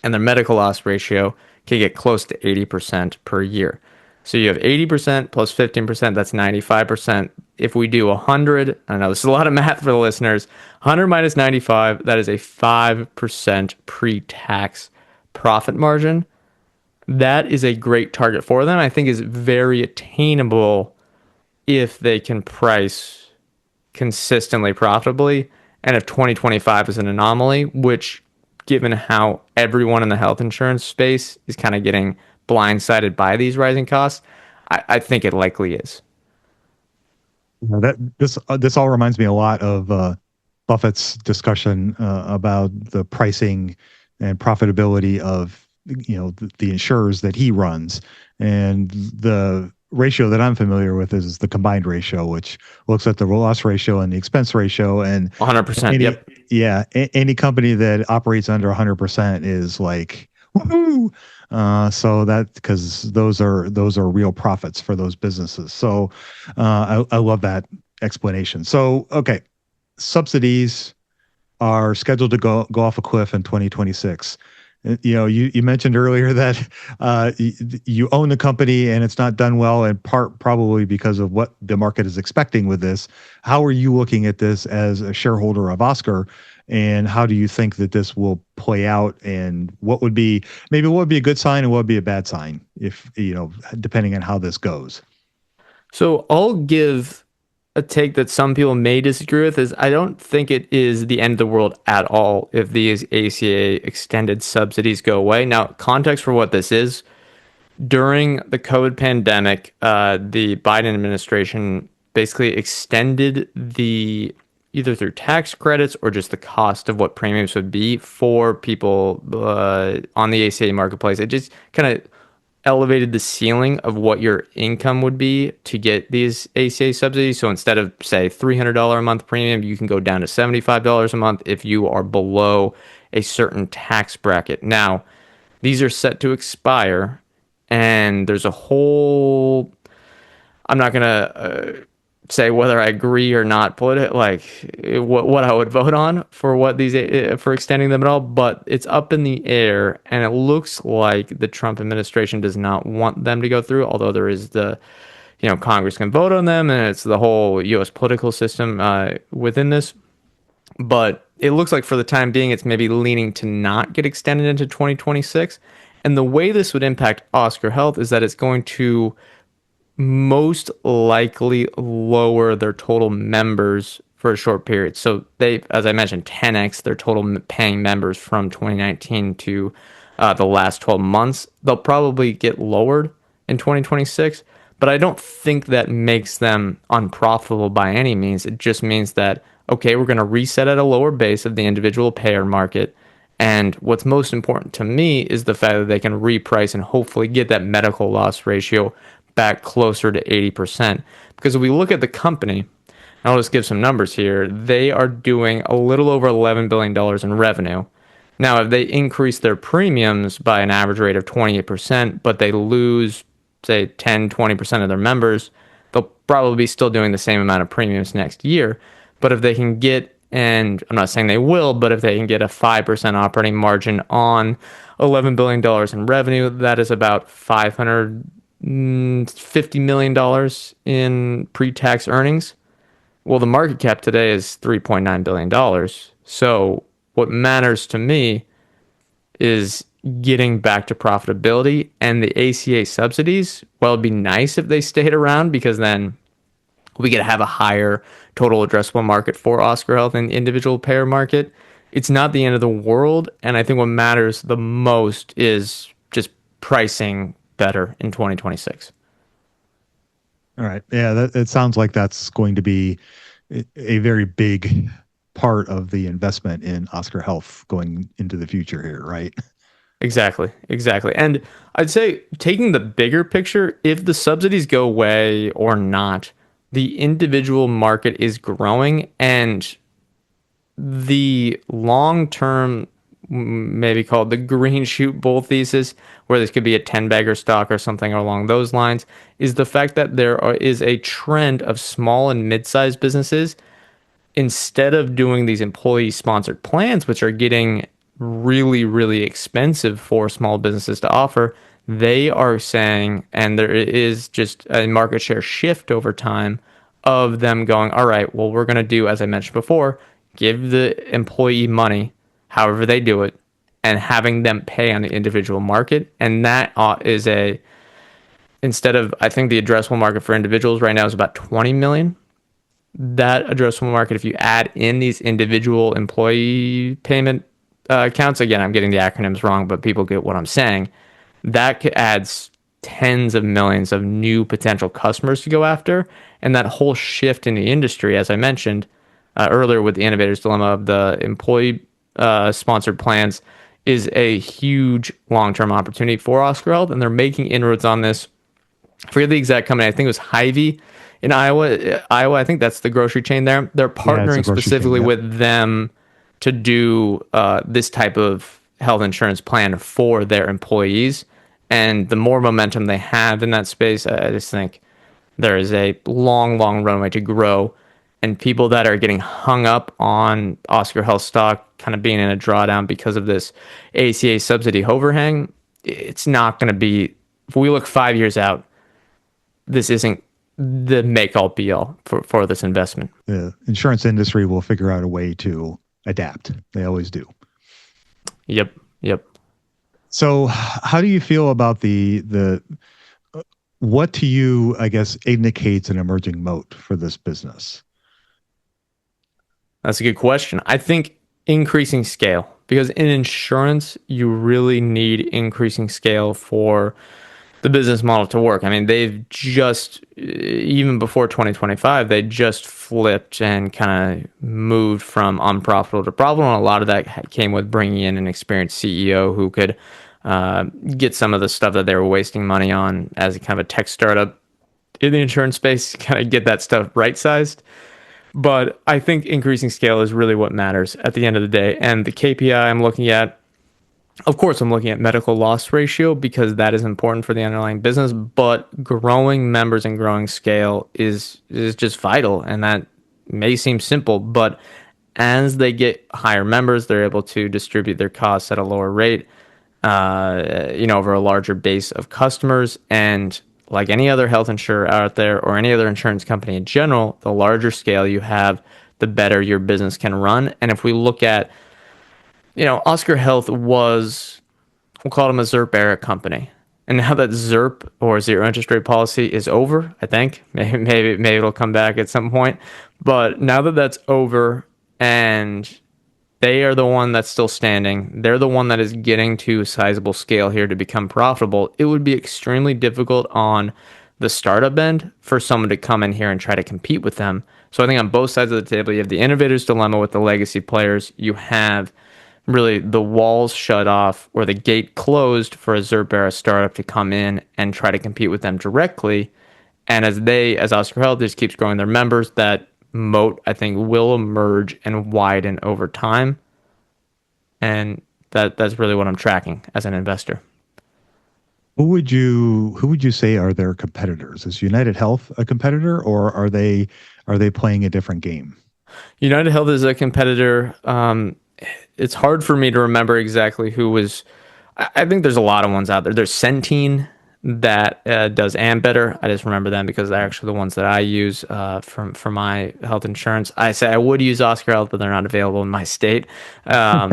And their medical loss ratio can get close to 80% per year. So you have 80% plus 15%, that's 95%. If we do 100, I know this is a lot of math for the listeners, 100 minus 95, that is a 5% pre-tax profit margin. That is a great target for them. I think is very attainable if they can price consistently profitably. And if 2025 is an anomaly, which, given how everyone in the health insurance space is kind of getting blindsided by these rising costs, I think it likely is. This all reminds me a lot of Buffett's discussion about the pricing and profitability of the insurers that he runs, and the ratio that I'm familiar with is the combined ratio, which looks at the loss ratio and the expense ratio, and 100%. Yep. yeah, any company that operates under 100% is like, woohoo! So that because those are real profits for those businesses. So I love that explanation. So okay, subsidies are scheduled to go off a cliff in 2026. You mentioned earlier that you own the company and it's not done well, in part probably because of what the market is expecting with this. How are you looking at this as a shareholder of Oscar, and how do you think that this will play out? And what would be a good sign and what would be a bad sign if depending on how this goes? So I'll give a take that some people may disagree with is I don't think it is the end of the world at all if these ACA extended subsidies go away. Now, context for what this is, during the COVID pandemic, the Biden administration basically extended the either through tax credits or just the cost of what premiums would be for people on the ACA marketplace. It just kind of elevated the ceiling of what your income would be to get these ACA subsidies. So instead of, say, $300 a month premium, you can go down to $75 a month if you are below a certain tax bracket. Now, these are set to expire, and there's a whole, I'm not going to say whether I agree or not, what I would vote on for what these for extending them at all, but it's up in the air, and it looks like the Trump administration does not want them to go through. Although there is Congress can vote on them, and it's the whole U.S. political system within this. But it looks like for the time being, it's maybe leaning to not get extended into 2026. And the way this would impact Oscar Health is that it's going to most likely lower their total members for a short period. So they, as I mentioned, 10x their total paying members from 2019 to the last 12 months. They'll probably get lowered in 2026, but I don't think that makes them unprofitable by any means. It just means that, okay, we're going to reset at a lower base of the individual payer market. And what's most important to me is the fact that they can reprice and hopefully get that medical loss ratio back closer to 80%. Because if we look at the company, and I'll just give some numbers here, they are doing a little over $11 billion in revenue. Now, if they increase their premiums by an average rate of 28%, but they lose, say, 10, 20% of their members, they'll probably be still doing the same amount of premiums next year. But if they can get, and I'm not saying they will, but if they can get a 5% operating margin on $11 billion in revenue, that is about $550 million in pre-tax earnings. Well, the market cap today is $3.9 billion. So what matters to me is getting back to profitability, and the ACA subsidies, well, it'd be nice if they stayed around because then we could have a higher total addressable market for Oscar Health and the individual payer market. It's not the end of the world, and I think what matters the most is just pricing better in 2026. All right. Yeah, it sounds like that's going to be a very big part of the investment in Oscar Health going into the future here, right? Exactly. And I'd say taking the bigger picture, if the subsidies go away or not, the individual market is growing, and the long-term, maybe called the green shoot bull thesis, where this could be a 10-bagger stock or something along those lines, is the fact that is a trend of small and mid-sized businesses, instead of doing these employee-sponsored plans, which are getting really, really expensive for small businesses to offer, they are saying, and there is just a market share shift over time of them going, all right, well, we're going to do, as I mentioned before, give the employee money, however they do it, and having them pay on the individual market. And that is instead of, I think the addressable market for individuals right now is about 20 million. That addressable market, if you add in these individual employee payment accounts, again, I'm getting the acronyms wrong, but people get what I'm saying, that adds tens of millions of new potential customers to go after. And that whole shift in the industry, as I mentioned earlier with the Innovator's Dilemma of the employee sponsored plans, is a huge long-term opportunity for Oscar Health, and they're making inroads on this. I forget the exact company. I think it was Hy-Vee in Iowa. I think that's the grocery chain there. They're partnering specifically with them to do this type of health insurance plan for their employees. And the more momentum they have in that space, I just think there is a long, long runway to grow. And people that are getting hung up on Oscar Health stock kind of being in a drawdown because of this ACA subsidy overhang, it's not going to be, if we look 5 years out, this isn't the make all be all for this investment. The insurance industry will figure out a way to adapt. They always do. Yep. So how do you feel about the what to you, I guess, indicates an emerging moat for this business? That's a good question. I think increasing scale, because in insurance, you really need increasing scale for the business model to work. I mean, they've just, even before 2025, they just flipped and kind of moved from unprofitable to profitable. And a lot of that came with bringing in an experienced CEO who could get some of the stuff that they were wasting money on as a kind of a tech startup in the insurance space, kind of get that stuff right-sized. But I think increasing scale is really what matters at the end of the day. And the KPI I'm looking at, of course, I'm looking at medical loss ratio because that is important for the underlying business, but growing members and growing scale is just vital. And that may seem simple, but as they get higher members, they're able to distribute their costs at a lower rate, over a larger base of customers. And like any other health insurer out there or any other insurance company in general, the larger scale you have, the better your business can run. And if we look at, Oscar Health was, we'll call them a ZIRP era company. And now that ZIRP or zero interest rate policy is over, I think, maybe it'll come back at some point. But now that that's over and they are the one that's still standing, they're the one that is getting to a sizable scale here to become profitable, it would be extremely difficult on the startup end for someone to come in here and try to compete with them. So I think on both sides of the table, you have the innovator's dilemma with the legacy players. You have really the walls shut off or the gate closed for a ZIRP era startup to come in and try to compete with them directly. And as Oscar Health just keeps growing their members, that moat, I think, will emerge and widen over time. And that's really what I'm tracking as an investor. Who would you say are their competitors? Is United Health a competitor, or are they playing a different game? United Health is a competitor. It's hard for me to remember exactly who was. I think there's a lot of ones out there. There's Centene that does Ambetter. I just remember them because they're actually the ones that I use for my health insurance. I say I would use Oscar Health, but they're not available in my state. There's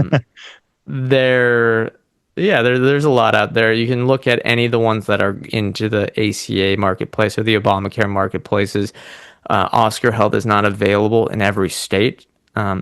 a lot out there. You can look at any of the ones that are into the ACA marketplace or the Obamacare marketplaces. Oscar Health is not available in every state.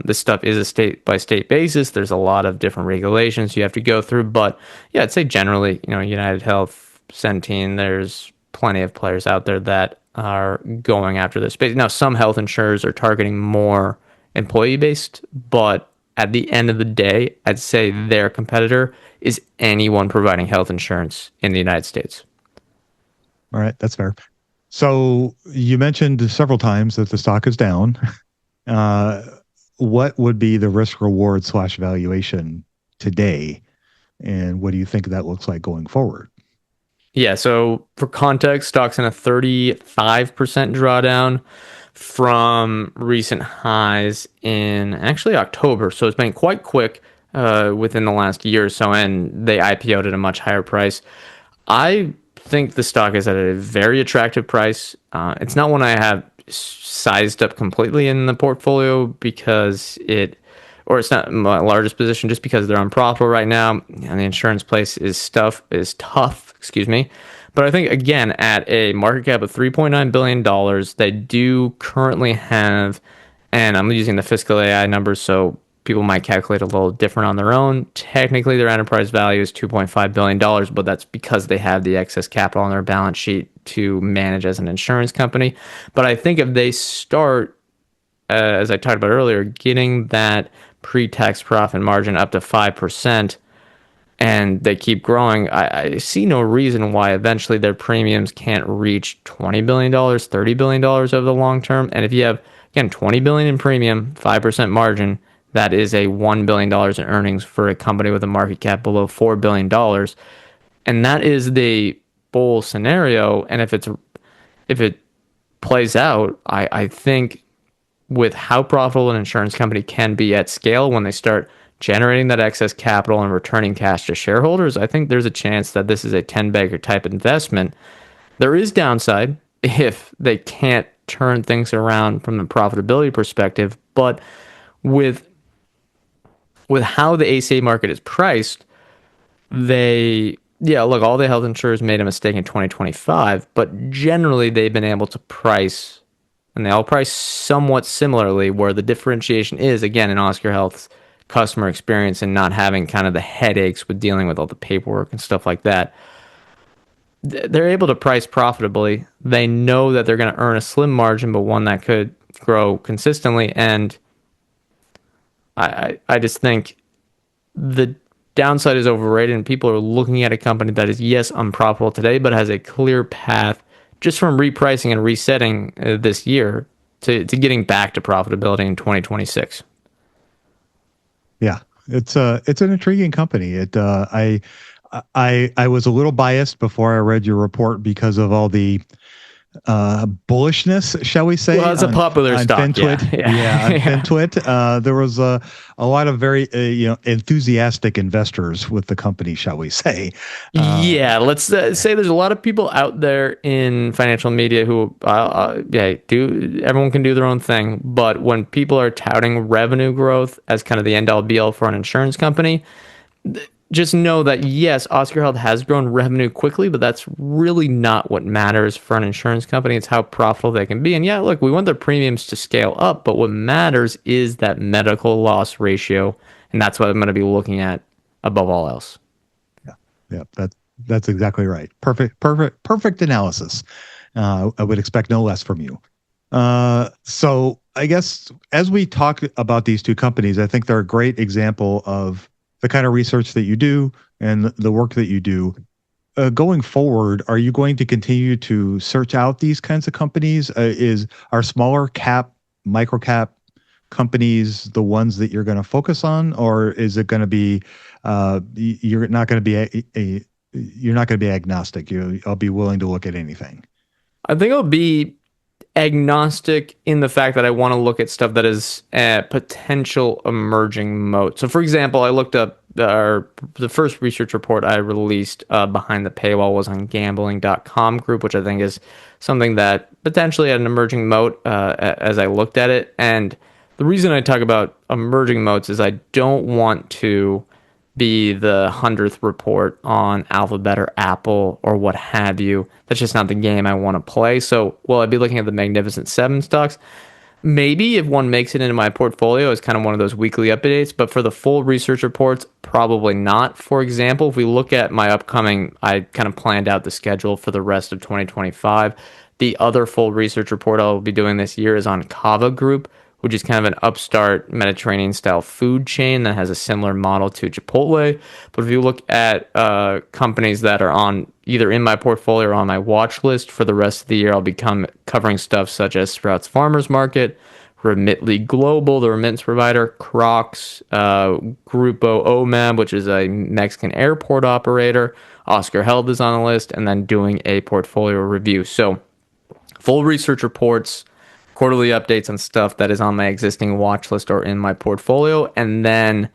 This stuff is a state-by-state basis. There's a lot of different regulations you have to go through. But yeah, I'd say generally, United Health, Centene, there's plenty of players out there that are going after this space. Now, some health insurers are targeting more employee-based, but at the end of the day, I'd say their competitor is anyone providing health insurance in the United States. All right, that's fair. So you mentioned several times that the stock is down. What would be the risk reward / valuation today? And what do you think that looks like going forward? Yeah, so for context, stock's in a 35% drawdown from recent highs in actually October. So it's been quite quick within the last year or so, and they IPO'd at a much higher price. I think the stock is at a very attractive price. It's not one I have sized up completely in the portfolio because it's not my largest position just because they're unprofitable right now and the insurance place is tough, But I think, again, at a market cap of $3.9 billion, they do currently have, and I'm using the fiscal AI numbers, so people might calculate a little different on their own. Technically, their enterprise value is $2.5 billion, but that's because they have the excess capital on their balance sheet to manage as an insurance company. But I think if they start, as I talked about earlier, getting that pre-tax profit margin up to 5%, and they keep growing, I see no reason why eventually their premiums can't reach $20 billion, $30 billion over the long term. And if you have, again, $20 billion in premium, 5% margin, that is a $1 billion in earnings for a company with a market cap below $4 billion. And that is the bull scenario. And if it plays out, I think with how profitable an insurance company can be at scale when they start generating that excess capital and returning cash to shareholders, I think there's a chance that this is a 10-bagger type investment. There is downside if they can't turn things around from the profitability perspective, but with how the ACA market is priced, look, all the health insurers made a mistake in 2025, but generally they've been able to price, and they all price somewhat similarly, where the differentiation is, again, in Oscar Health's customer experience and not having kind of the headaches with dealing with all the paperwork and stuff like that. They're able to price profitably. They know that they're going to earn a slim margin, but one that could grow consistently. And I just think the downside is overrated, and people are looking at a company that is, yes, unprofitable today, but has a clear path just from repricing and resetting this year to getting back to profitability in 2026. Yeah, it's an intriguing company. I was a little biased before I read your report because of all the bullishness, shall we say? Well, it's a popular stock. FinTwit. Yeah, on FinTwit. There was a lot of very enthusiastic investors with the company, shall we say? Let's say there's a lot of people out there in financial media who, everyone can do their own thing, but when people are touting revenue growth as kind of the end all be all for an insurance company, just know that, yes, Oscar Health has grown revenue quickly, but that's really not what matters for an insurance company. It's how profitable they can be. And yeah, look, we want their premiums to scale up, but what matters is that medical loss ratio. And that's what I'm going to be looking at above all else. Yeah, that's exactly right. Perfect analysis. I would expect no less from you. So I guess as we talk about these two companies, I think they're a great example of the kind of research that you do and the work that you do. Going forward, are you going to continue to search out these kinds of companies? Are smaller cap, micro cap companies the ones that you're going to focus on, or is it going to be you're not going to be agnostic? I'll be willing to look at anything. I think I'll be agnostic in the fact that I want to look at stuff that is a potential emerging moat. So, for example, I looked up the first research report I released behind the paywall was on gambling.com group, which I think is something that potentially had an emerging moat as I looked at it. And the reason I talk about emerging moats is I don't want to be the 100th report on Alphabet or Apple or what have you. That's just not the game I want to play. So will I be looking at the Magnificent Seven stocks? Maybe if one makes it into my portfolio as kind of one of those weekly updates, but for the full research reports, probably not. For example, if we look at my upcoming, I kind of planned out the schedule for the rest of 2025. The other full research report I'll be doing this year is on Kava Group, which is kind of an upstart Mediterranean style food chain that has a similar model to Chipotle. But if you look at companies that are on either in my portfolio or on my watch list for the rest of the year, I'll be covering stuff such as Sprouts Farmers Market, Remitly Global, the remittance provider, Crocs, Grupo OMAB, which is a Mexican airport operator. Oscar Health is on the list, and then doing a portfolio review. So full research reports, quarterly updates on stuff that is on my existing watch list or in my portfolio, and then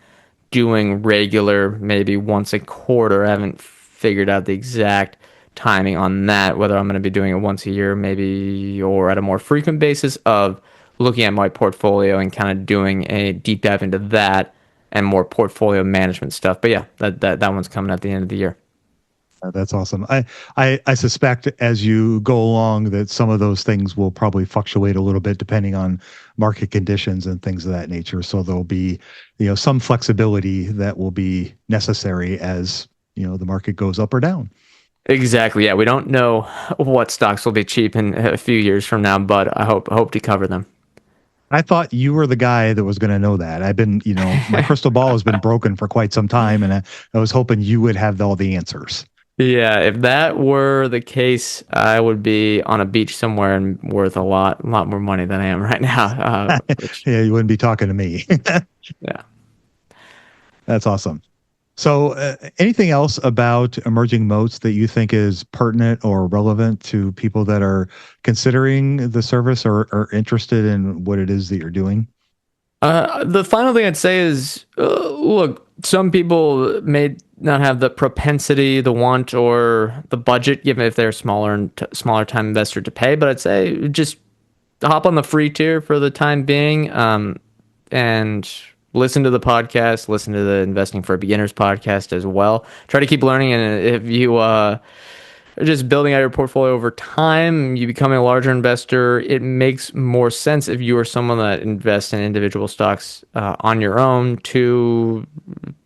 doing regular, maybe once a quarter. I haven't figured out the exact timing on that, whether I'm going to be doing it once a year, maybe, or at a more frequent basis of looking at my portfolio and kind of doing a deep dive into that and more portfolio management stuff. But yeah, that one's coming at the end of the year. That's awesome. I suspect as you go along that some of those things will probably fluctuate a little bit depending on market conditions and things of that nature. So there'll be, some flexibility that will be necessary as, the market goes up or down. Exactly. Yeah. We don't know what stocks will be cheap in a few years from now, but I hope to cover them. I thought you were the guy that was going to know that. I've been, my crystal ball has been broken for quite some time, and I was hoping you would have all the answers. Yeah, if that were the case, I would be on a beach somewhere and worth a lot more money than I am right now. Which, Yeah, you wouldn't be talking to me. yeah. That's awesome. So, anything else about emerging moats that you think is pertinent or relevant to people that are considering the service or interested in what it is that you're doing? The final thing I'd say is, look, some people may not have the propensity, the want, or the budget, given if they're smaller time investor to pay. But I'd say just hop on the free tier for the time being, and listen to the podcast, listen to the Investing for Beginners podcast as well. Try to keep learning, and if you just building out your portfolio over time, you becoming a larger investor, it makes more sense if you are someone that invests in individual stocks on your own to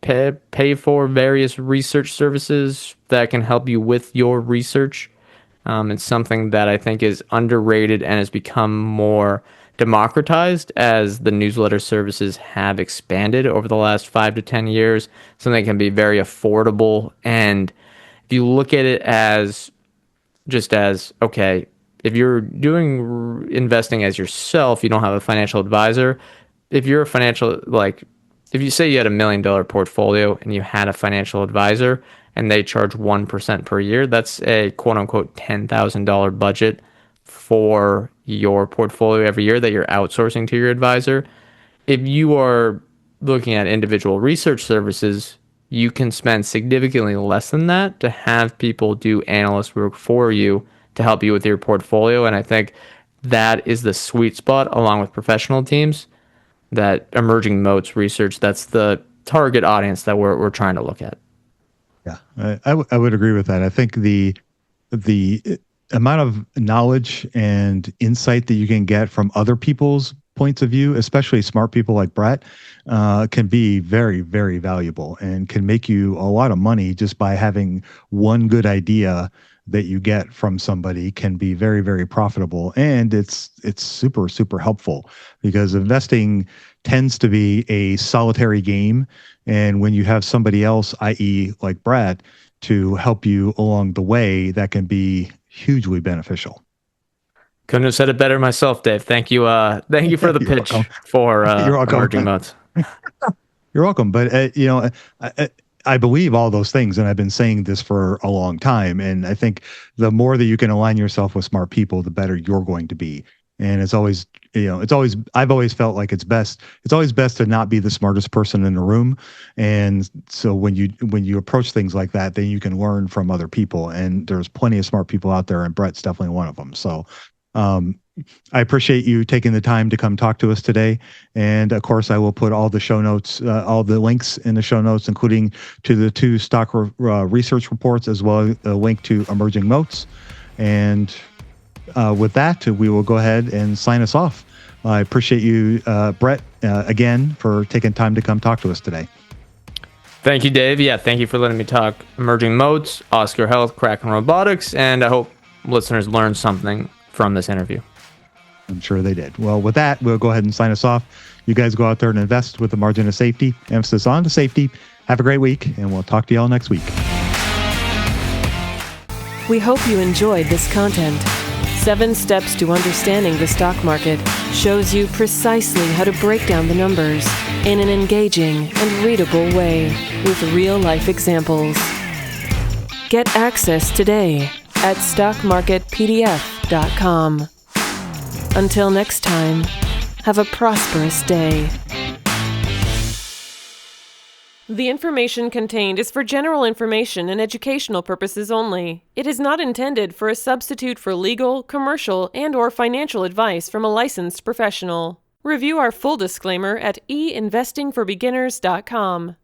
pay for various research services that can help you with your research. It's something that I think is underrated and has become more democratized as the newsletter services have expanded over the last 5 to 10 years. Something that can be very affordable, and if you look at it as just as, okay, if you're doing investing as yourself, you don't have a financial advisor. If you're a financial, like, if you say you had $1 million portfolio and you had a financial advisor and they charge 1% per year, that's a quote unquote $10,000 budget for your portfolio every year that you're outsourcing to your advisor. If you are looking at individual research services, you can spend significantly less than that to have people do analyst work for you to help you with your portfolio. And I think that is the sweet spot, along with professional teams, that emerging moats research. That's the target audience that we're trying to look at. Yeah, I would agree with that. I think the amount of knowledge and insight that you can get from other people's points of view, especially smart people like Brett, can be very, very valuable and can make you a lot of money just by having one good idea that you get from somebody. Can be very, very profitable. And it's super, super helpful because investing tends to be a solitary game. And when you have somebody else, i.e. like Brett, to help you along the way, that can be hugely beneficial. Couldn't have said it better myself, Dave. Thank you. Thank you for the pitch welcome. for You're welcome. emerging moats. You're welcome. But, I believe all those things, and I've been saying this for a long time. And I think the more that you can align yourself with smart people, the better you're going to be. And I've always felt like it's always best to not be the smartest person in the room. And so when you approach things like that, then you can learn from other people. And there's plenty of smart people out there, and Brett's definitely one of them. So, I appreciate you taking the time to come talk to us today. And of course, I will put all the show notes, all the links in the show notes, including to the 2 stock research reports, as well as a link to emerging moats. And with that, we will go ahead and sign us off. I appreciate you, Brett, again, for taking time to come talk to us today. Thank you, Dave. Yeah, thank you for letting me talk emerging moats, Oscar Health, Kraken Robotics, and I hope listeners learned something from this interview. I'm sure they did. Well, with that, we'll go ahead and sign us off. You guys go out there and invest with the margin of safety. Emphasis on the safety. Have a great week, and we'll talk to y'all next week. We hope you enjoyed this content. 7 Steps to Understanding the Stock Market shows you precisely how to break down the numbers in an engaging and readable way with real-life examples. Get access today at stockmarketpdf.com. Until next time, have a prosperous day. The information contained is for general information and educational purposes only. It is not intended for a substitute for legal, commercial, and/or financial advice from a licensed professional. Review our full disclaimer at einvestingforbeginners.com.